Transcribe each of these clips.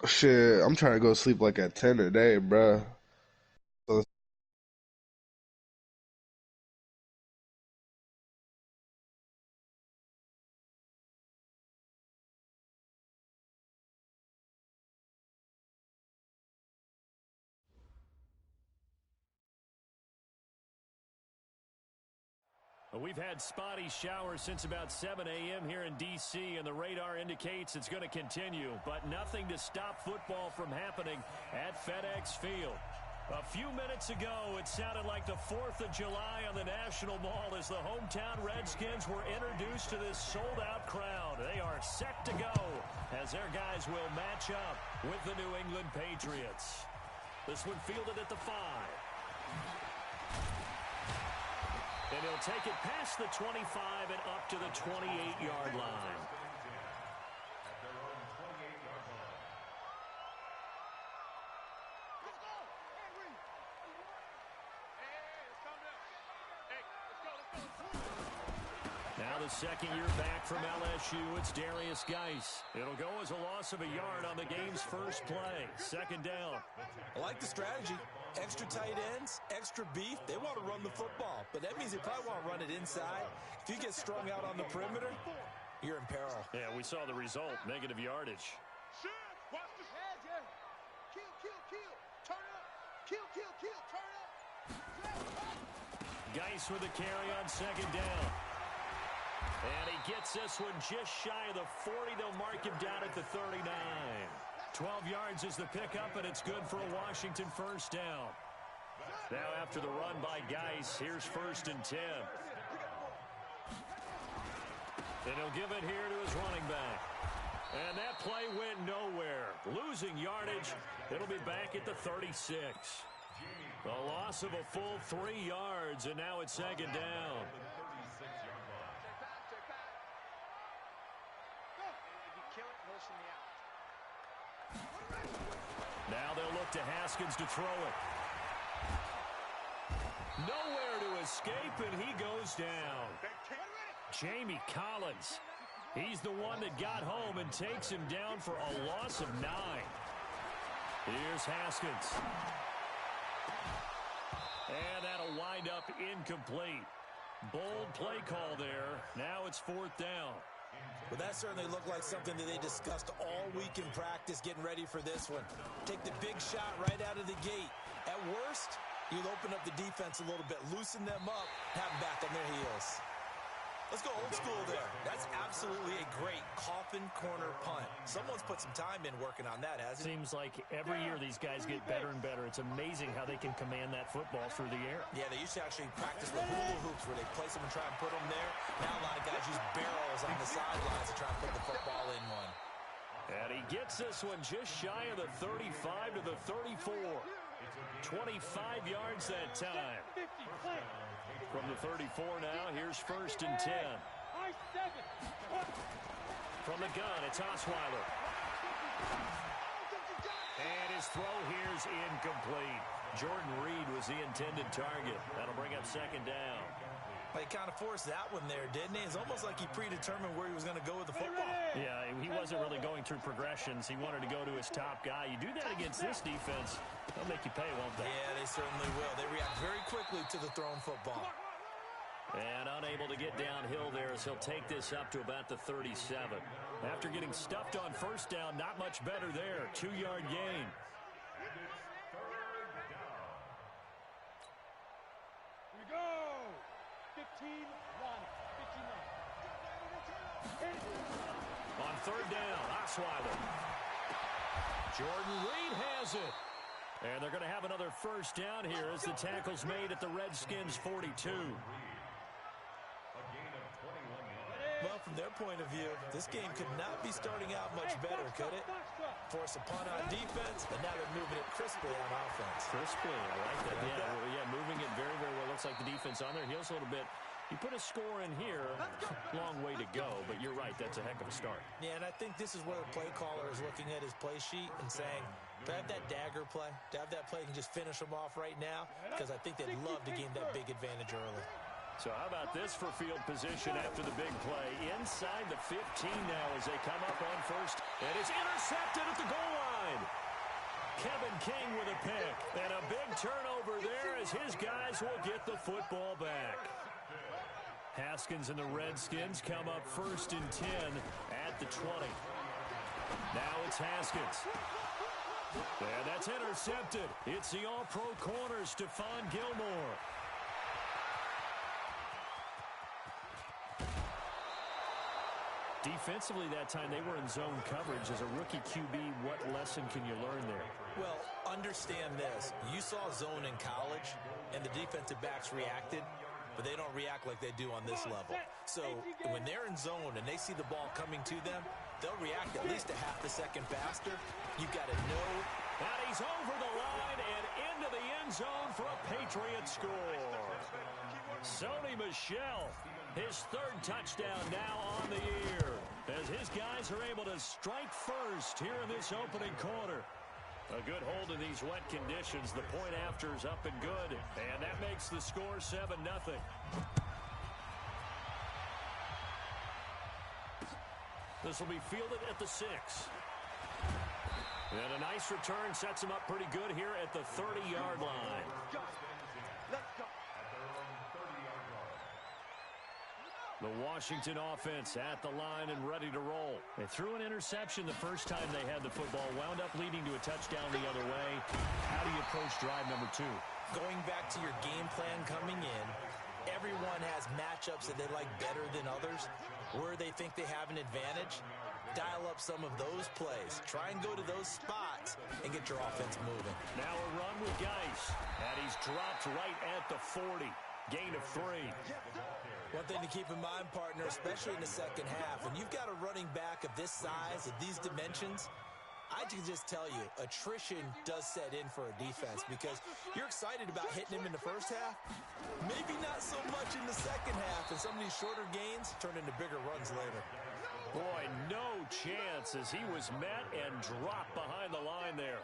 Shit, I'm trying to go sleep like at 10 today, bruh. So, Well, we've had spotty showers since about 7 a.m. here in D.C., and the radar indicates it's going to continue, but nothing to stop football from happening at FedEx Field. A few minutes ago, it sounded like the 4th of July on the National Mall as the hometown Redskins were introduced to this sold-out crowd. They are set to go as their guys will match up with the New England Patriots. This one fielded at the 5. And he'll take it past the 25 and up to the 28-yard line. Now the second year back from LSU, it's Darius Geis. It'll go as a loss of a yard on the game's first play. Second down. I like the strategy. Extra tight ends, extra beef. They want to run the football, but that means they probably want to run it inside. If you get strung out on the perimeter, you're in peril. Yeah, we saw the result, negative yardage. Geis with a carry on second down. And he gets this one just shy of the 40. They'll mark him down at the 39. 12 yards is the pickup, and it's good for a Washington first down. Now after the run by Geis, here's 1st and 10. And he'll give it here to his running back. And that play went nowhere. Losing yardage. It'll be back at the 36. A loss of a full 3 yards, and now it's second down. Now they'll look to Haskins to throw it. Nowhere to escape, and he goes down. Jamie Collins. He's the one that got home and takes him down for a loss of 9. Here's Haskins. And that'll wind up incomplete. Bold play call there. Now it's 4th down. Well, that certainly looked like something that they discussed all week in practice, getting ready for this one. Take the big shot right out of the gate. At worst, you'll open up the defense a little bit, loosen them up, have them back on their heels. Let's go old school there. That's absolutely a great coffin corner punt. Someone's put some time in working on that, hasn't it? Seems like every year these guys get better and better. It's amazing how they can command that football through the air. Yeah, they used to actually practice with hula hoops where they place them and try and put them there. Now a lot of guys use barrels on the sidelines to try and put the football in one. And he gets this one just shy of the 35 to the 34. 25 yards that time. From the 34 now, here's 1st and 10. From the gun, it's Osweiler. And his throw here's incomplete. Jordan Reed was the intended target. That'll bring up second down. He kind of forced that one there, didn't he? It's almost like he predetermined where he was going to go with the football. Yeah, he wasn't really going through progressions. He wanted to go to his top guy. You do that against this defense, they'll make you pay, won't they? Yeah, they certainly will. They react very quickly to the thrown football. And unable to get downhill there as he'll take this up to about the 37. After getting stuffed on first down, not much better there. 2-yard gain. Here we go. 15-1. 15-1. On third down, Osweiler. Jordan Reed has it. And they're going to have another first down here as the tackle's made at the Redskins' 42. Well, from their point of view, this game could not be starting out much better, could it? Force a punt on defense, but now they're moving it crisply on offense. Crisply, I like that. Yeah, moving it very, very well. Looks like the defense on their heels a little bit. You put a score in here, long way to go, but you're right, that's a heck of a start. Yeah, and I think this is where the play caller is looking at his play sheet and saying, to have that dagger play, to have that play and just finish them off right now, because I think they'd love to gain that big advantage early. So how about this for field position after the big play? Inside the 15 now as they come up on first. And it's intercepted at the goal line. line. Kevin King with a pick. And a big turnover there as his guys will get the football back. Haskins and the Redskins come up 1st and 10 at the 20. Now it's Haskins. And that's intercepted. It's the all-pro corner, Stephon Gilmore. Defensively that time, they were in zone coverage. As a rookie QB, what lesson can you learn there? Well, understand this. You saw zone in college, and the defensive backs reacted, but they don't react like they do on this level. So when they're in zone and they see the ball coming to them, they'll react at least a half a second faster. You've got to know. And he's over the line and into the end zone for a Patriot score. Sony Michel, his 3rd touchdown now on the year, as his guys are able to strike first here in this opening quarter. A good hold in these wet conditions. The point after is up and good, and that makes the score 7-0. This will be fielded at the 6. And a nice return sets him up pretty good here at the 30-yard line. The Washington offense at the line and ready to roll. They threw an interception the first time they had the football, wound up leading to a touchdown the other way. How do you approach drive number 2? Going back to your game plan coming in, everyone has matchups that they like better than others, where they think they have an advantage. Dial up some of those plays. Try and go to those spots and get your offense moving. Now a run with Geis. And he's dropped right at the 40. Gain of 3. One thing to keep in mind, partner, especially in the second half, when you've got a running back of this size, of these dimensions, I can just tell you, attrition does set in for a defense because you're excited about hitting him in the first half. Maybe not so much in the second half, and some of these shorter gains turn into bigger runs later. Boy, no chance as he was met and dropped behind the line there.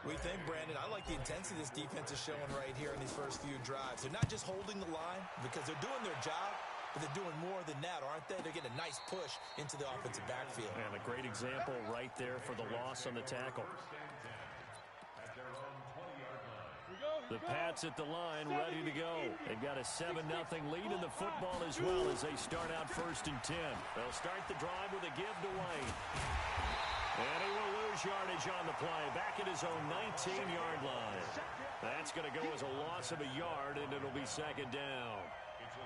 We think, Brandon, I like the intensity this defense is showing right here in these first few drives. They're not just holding the line because they're doing their job, but they're doing more than that, aren't they? They're getting a nice push into the offensive backfield. And a great example right there for the loss on the tackle. The Pats at the line, ready to go. They've got a 7-0 lead in the football as well as they start out 1st and 10. They'll start the drive with a give to Wayne. And he will lose yardage on the play, back at his own 19-yard line. That's going to go as a loss of a yard, and it'll be 2nd down.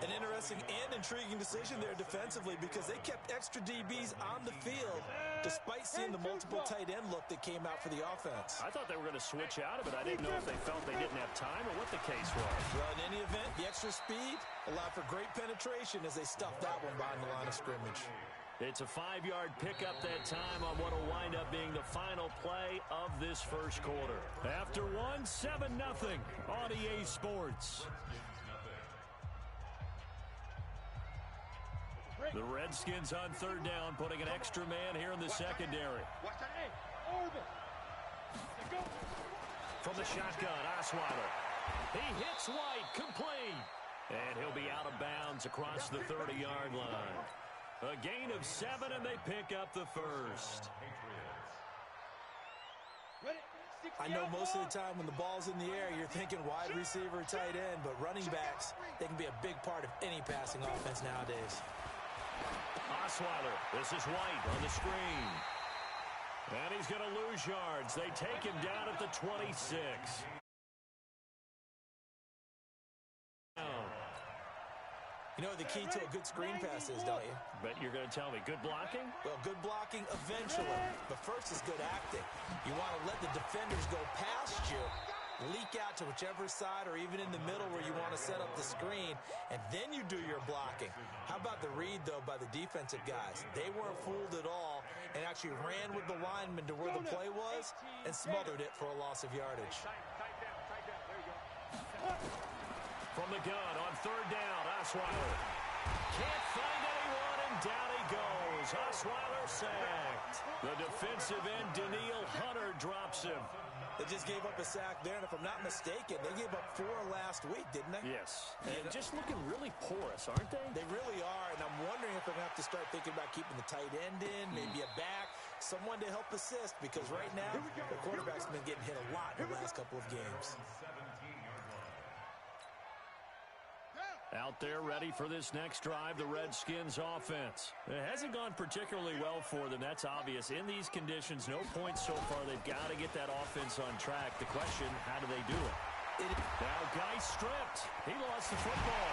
An interesting and intriguing decision there defensively because they kept extra DBs on the field despite seeing the multiple tight end look that came out for the offense. I thought they were going to switch out of it. I didn't know if they felt they didn't have time or what the case was. Well, in any event, the extra speed allowed for great penetration as they stuffed that one behind the line of scrimmage. It's a 5-yard pickup that time on what will wind up being the final play of this first quarter. After one, 7-0 on EA Sports. The Redskins on 3rd down, putting an extra man here in the secondary. From the shotgun, Osweiler. He hits White, complete. And he'll be out of bounds across the 30-yard line. A gain of 7, and they pick up the first. I know most of the time when the ball's in the air, you're thinking wide receiver, tight end, but running backs, they can be a big part of any passing offense nowadays. Osweiler, this is White on the screen. And he's going to lose yards. They take him down at the 26. You know what the key to a good screen pass is, don't you? Bet you're going to tell me. Good blocking? Well, good blocking eventually. But first is good acting. You want to let the defenders go past you, leak out to whichever side or even in the middle where you want to set up the screen, and then you do your blocking. How about the read, though, by the defensive guys? They weren't fooled at all and actually ran with the lineman to where the play was and smothered it for a loss of yardage. From the gun on 3rd down, Osweiler. Can't find anyone, and down he goes. Osweiler sacked. The defensive end, Daniil Hunter, drops him. They just gave up a sack there, and if I'm not mistaken, they gave up 4 last week, didn't they? Yes. And just looking really porous, aren't they? They really are, and I'm wondering if they're going to have to start thinking about keeping the tight end in, maybe a back, someone to help assist, because right now the quarterback's been getting hit a lot in the last couple of games. Out there ready for this next drive, the Redskins offense. It hasn't gone particularly well for them, that's obvious. In these conditions, no points so far. They've got to get that offense on track. The question, how do they do it? Now Geis stripped. He lost the football.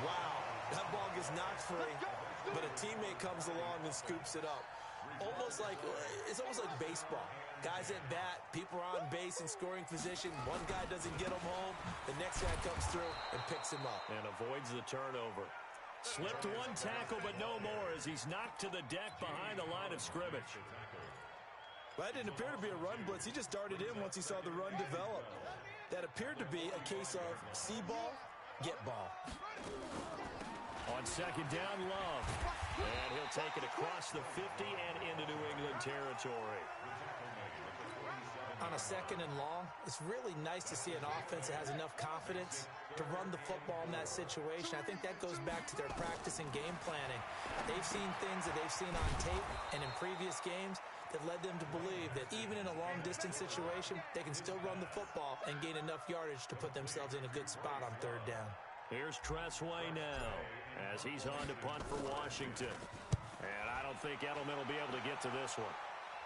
Wow, that ball gets knocked free, but a teammate comes along and scoops it up. It's almost like baseball. Guys at bat, people are on base in scoring position. One guy doesn't get him home. The next guy comes through and picks him up. And avoids the turnover. Slipped one tackle, but no more as he's knocked to the deck behind the line of scrimmage. Well, that didn't appear to be a run blitz. He just darted in once he saw the run develop. That appeared to be a case of see ball, get ball. On second down, Love. And he'll take it across the 50 and into New England territory. On a second and long, it's really nice to see an offense that has enough confidence to run the football in that situation. I think that goes back to their practice and game planning. They've seen things that they've seen on tape and in previous games that led them to believe that even in a long-distance situation, they can still run the football and gain enough yardage to put themselves in a good spot on third down. Here's Tressway now as he's on to punt for Washington. And I don't think Edelman will be able to get to this one.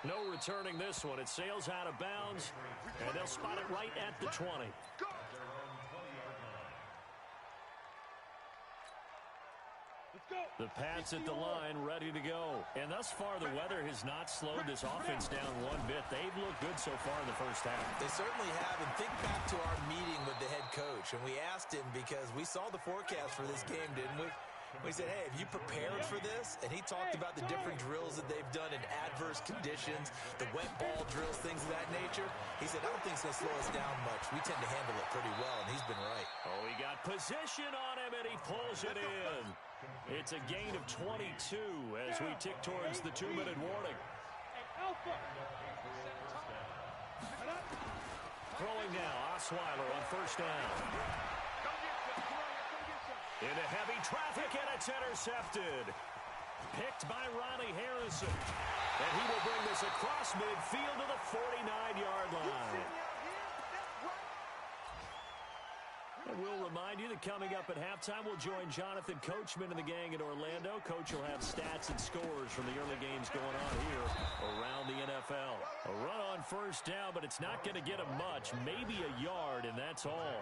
No returning this one. It sails out of bounds, and they'll spot it right at the 20. The Pats at the line, ready to go. And thus far, the weather has not slowed this offense down one bit. They've looked good so far in the first half. They certainly have. And think back to our meeting with the head coach. And we asked him, because we saw the forecast for this game, didn't we? We said, hey, have you prepared for this? And he talked about the different drills that they've done in adverse conditions, the wet ball drills, things of that nature. He said, I don't think it's going to slow us down much. We tend to handle it pretty well, and he's been right. Oh, he got position on him, and he pulls it in. It's a gain of 22 as we tick towards the 2-minute warning. Throwing now, Osweiler on first down. Into heavy traffic, and it's intercepted. Picked by Ronnie Harrison. And he will bring this across midfield to the 49-yard line. And we'll remind you that coming up at halftime, we'll join Jonathan Coachman and the gang in Orlando. Coach will have stats and scores from the early games going on here around the NFL. A run on first down, but it's not going to get him much. Maybe a yard, and that's all.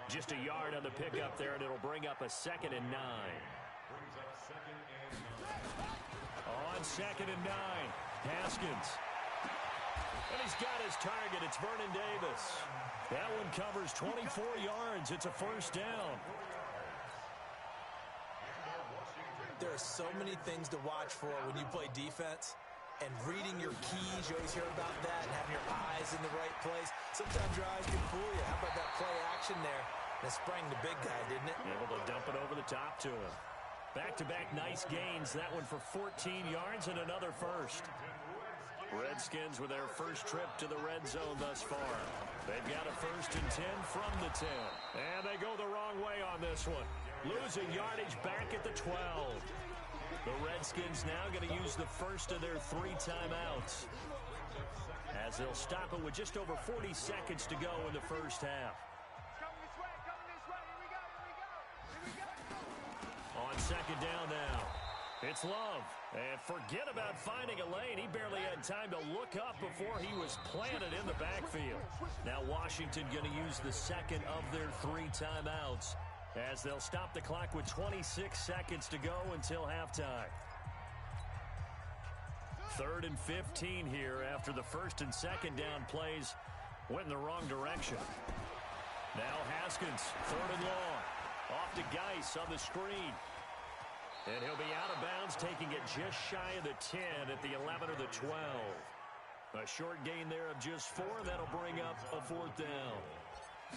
Just a yard on the pickup there, and it'll bring up a 2nd and 9. On 2nd and 9, Haskins. And he's got his target. It's Vernon Davis. That one covers 24 yards. It's a first down. There are so many things to watch for when you play defense. And reading your keys, you always hear about that, and having your eyes in the right place. Sometimes your eyes can fool you. How about that play action there? That sprang the big guy, didn't it? Able to dump it over the top to him. Back-to-back nice gains. That one for 14 yards and another first. Redskins with their first trip to the red zone thus far. They've got a 1st and 10 from the 10. And they go the wrong way on this one. Losing yardage back at the 12. The Redskins now going to use the first of their 3 timeouts, as they'll stop it with just over 40 seconds to go in the first half. On 2nd down now, it's Love. And forget about finding a lane. He barely had time to look up before he was planted in the backfield. Now Washington going to use the 2nd of their 3 timeouts, as they'll stop the clock with 26 seconds to go until halftime. 3rd and 15 here after the 1st and 2nd down plays went in the wrong direction. Now Haskins, 3rd and long. Off to Geis on the screen. And he'll be out of bounds, taking it just shy of the 10 at the 11 or the 12. A short gain there of just 4. That'll bring up a 4th down.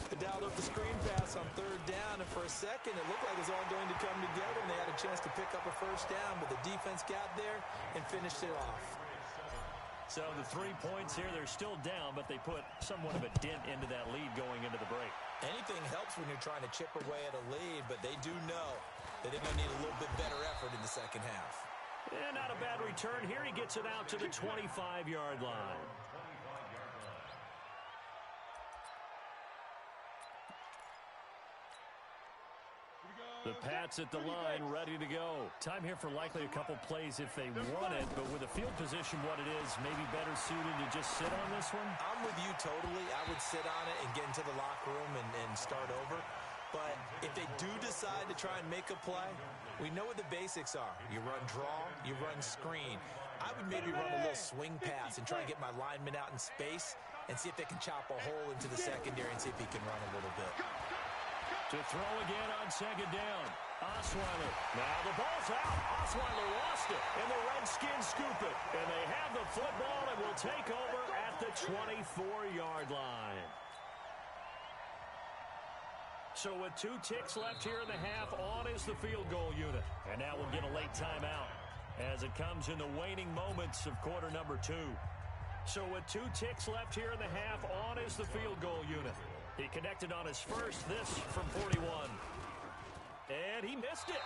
They dialed up the screen pass on 3rd down, and for a second it looked like it was all going to come together, and they had a chance to pick up a first down, but the defense got there and finished it off. So the 3 points here, they're still down, but they put somewhat of a dent into that lead going into the break. Anything helps when you're trying to chip away at a lead, but they do know that they're going to need a little bit better effort in the second half. And not a bad return here. He gets it out to the 25-yard line. The Pats at the line, ready to go. Time here for likely a couple plays if they want it, but with the field position what it is, maybe better suited to just sit on this one? I'm with you totally. I would sit on it and get into the locker room and start over. But if they do decide to try and make a play, we know what the basics are. You run draw, you run screen. I would maybe run a little swing pass and try and get my lineman out in space and see if they can chop a hole into the secondary and see if he can run a little bit. To throw again on second down. Osweiler. Now the ball's out. Osweiler lost it. And the Redskins scoop it. And they have the football and will take over at the 24-yard line. So with 2 ticks left here in the half, on is the field goal unit. And now we'll get a late timeout as it comes in the waning moments of quarter number 2. So with 2 ticks left here in the half, on is the field goal unit. He connected on his first, this from 41. And he missed it.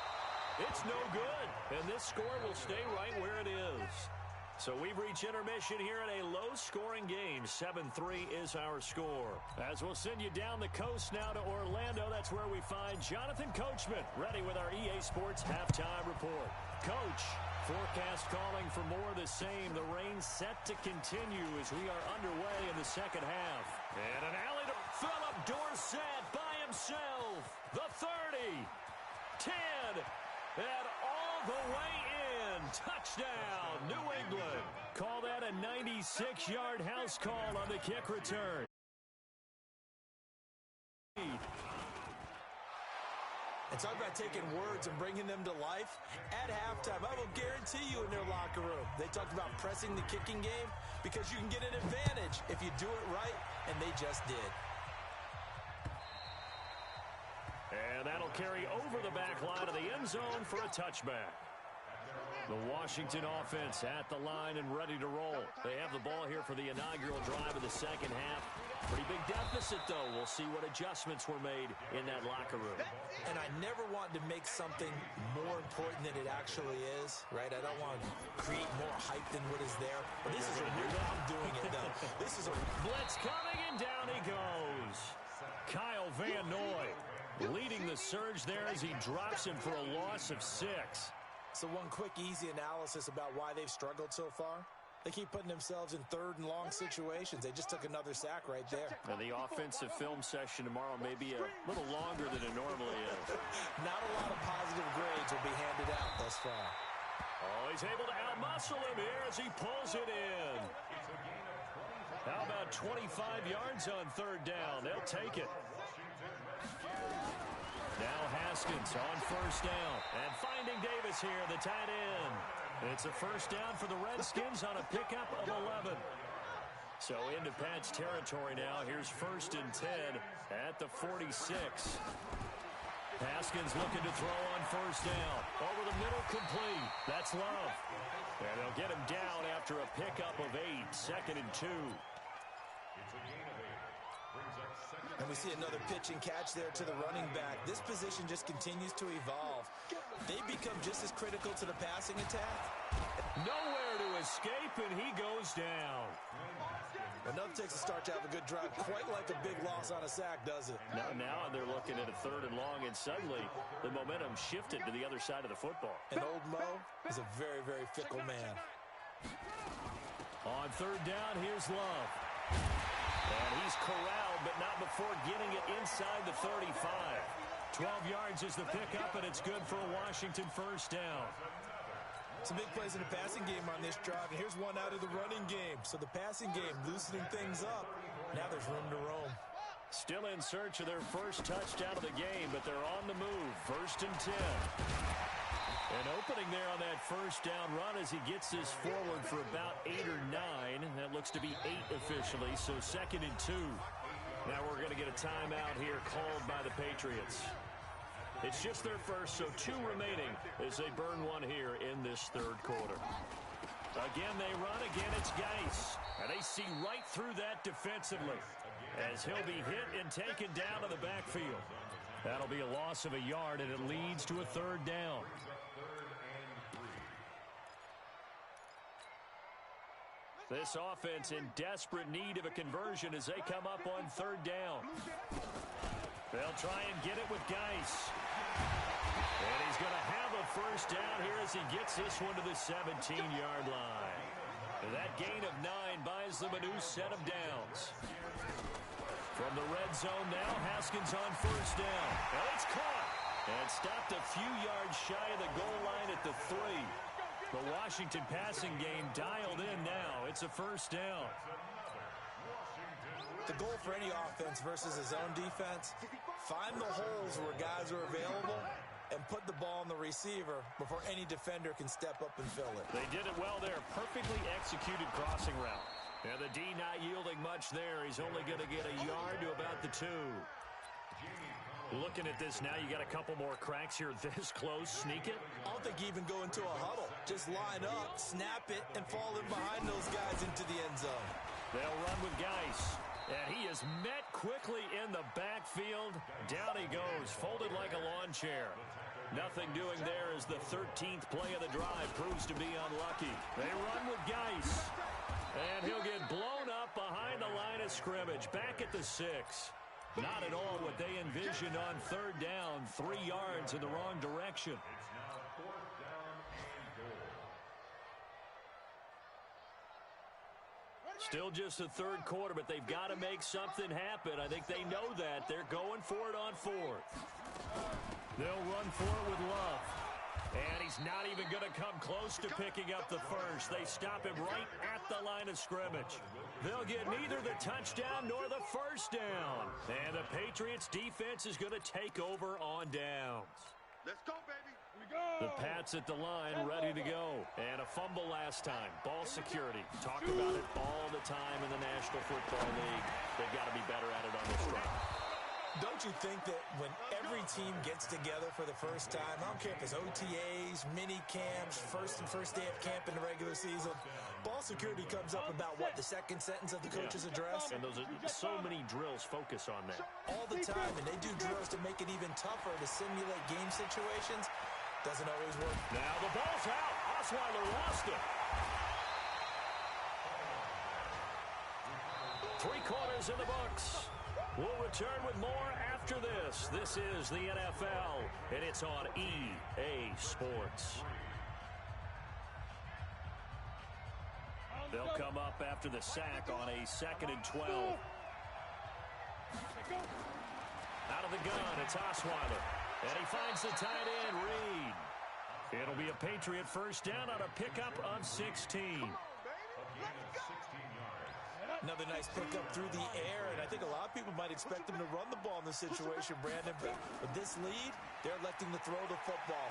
It's no good. And this score will stay right where it is. So we've reached intermission here in a low-scoring game. 7-3 is our score. As we'll send you down the coast now to Orlando, that's where we find Jonathan Coachman, ready with our EA Sports halftime report. Coach, forecast calling for more of the same. The rain set to continue as we are underway in the second half. And an alley to Philip Dorsett by himself. The 30, 10, and all the way in. Touchdown, New England. Call that a 96-yard house call on the kick return. And talk about taking words and bringing them to life. At halftime, I will guarantee you in their locker room, they talked about pressing the kicking game because you can get an advantage if you do it right, and they just did. And that'll carry over the back line of the end zone for a touchback. The Washington offense at the line and ready to roll. They have the ball here for the inaugural drive of the second half. Pretty big deficit, though. We'll see what adjustments were made in that locker room. And I never want to make something more important than it actually is, right? I don't want to create more hype than what is there. But this is a real, I'm doing it, though. This is a blitz coming, and down he goes. Kyle Van Noy leading the surge there as he drops him for a loss of 6. So one quick, easy analysis about why they've struggled so far. They keep putting themselves in third and long situations. They just took another sack right there. And the offensive film session tomorrow may be a little longer than it normally is. Not a lot of positive grades will be handed out thus far. Oh, he's able to outmuscle him here as he pulls it in. How about 25 yards on third down? They'll take it. Now Haskins on first down. And finding Davis here, the tight end. It's a first down for the Redskins on a pickup of 11. So into Pat's territory now. Here's 1st and 10 at the 46. Haskins looking to throw on first down. Over the middle, complete. That's Love. And they'll get him down after a pickup of 8. 2nd and 2. And we see another pitch and catch there to the running back. This position just continues to evolve. They become just as critical to the passing attack. Nowhere to escape, and he goes down. Another takes a start to have a good drive. Quite like a big loss on a sack, does it? Now they're looking at a 3rd and long, and suddenly the momentum shifted to the other side of the football. And old Mo is a very, very fickle man. On 3rd down, here's Love. And he's corralled, but not before getting it inside the 35. 12 yards is the pickup, and it's good for a Washington first down. Some big plays in the passing game on this drive, and here's one out of the running game. So the passing game loosening things up. Now there's room to roam. Still in search of their first touchdown of the game, but they're on the move. 1st and 10. And opening there on that first down run as he gets this forward for about 8 or 9. That looks to be 8 officially, so 2nd and 2. Now we're going to get a timeout here called by the Patriots. It's just their first, so 2 remaining as they burn one here in this 3rd quarter. Again, they run. Again, it's Geis. And they see right through that defensively as he'll be hit and taken down to the backfield. That'll be a loss of a yard, and it leads to a 3rd down. This offense in desperate need of a conversion as they come up on third down. They'll try and get it with Geis. And he's going to have a first down here as he gets this one to the 17-yard line. And that gain of 9 buys them a new set of downs. From the red zone now, Haskins on first down. And it's caught. And stopped a few yards shy of the goal line at the 3. The Washington passing game dialed in now. It's a first down. The goal for any offense versus his own defense, find the holes where guys are available and put the ball on the receiver before any defender can step up and fill it. They did it well there. Perfectly executed crossing route. And the D not yielding much there. He's only going to get a yard to about the 2. Looking at this now, you got a couple more cracks here this close. Sneak it. I don't think you even go into a huddle. Just line up, snap it, and fall in behind those guys into the end zone. They'll run with Geis. And he is met quickly in the backfield. Down he goes, folded like a lawn chair. Nothing doing there as the 13th play of the drive proves to be unlucky. They run with Geis. And he'll get blown up behind the line of scrimmage. Back at the 6. Not at all what they envisioned on third down. 3 yards in the wrong direction. Still just the third quarter, but they've got to make something happen. I think they know that. They're going for it on 4th. They'll run for it with Love. And he's not even going to come close to picking up the first. They stop him right at the line of scrimmage. They'll get neither the touchdown nor the first down. And the Patriots defense is going to take over on downs. Let's go, baby. We go. The Pats at the line, ready to go. And a fumble last time. Ball security. Talk about it all the time in the National Football League. They've got to be better at it on this drive. Don't you think that when every team gets together for the first time, I don't care if it's OTAs, mini camps, first day of camp in the regular season, ball security comes up about, what, the second sentence of the coach's address? And those are so many drills focus on that. All the time, and they do drills to make it even tougher to simulate game situations. Doesn't always work. Now the ball's out. Osweiler lost it. 3 quarters in the books. We'll return with more after this. This is the NFL, and it's on EA Sports. They'll come up after the sack on a 2nd and 12. Out of the gun, it's Osweiler. And he finds the tight end, Reed. It'll be a Patriot first down on a pickup of 16. Another nice pickup through the air, and I think a lot of people might expect them to run the ball in this situation, Brandon. But with this lead, they're electing to throw the football.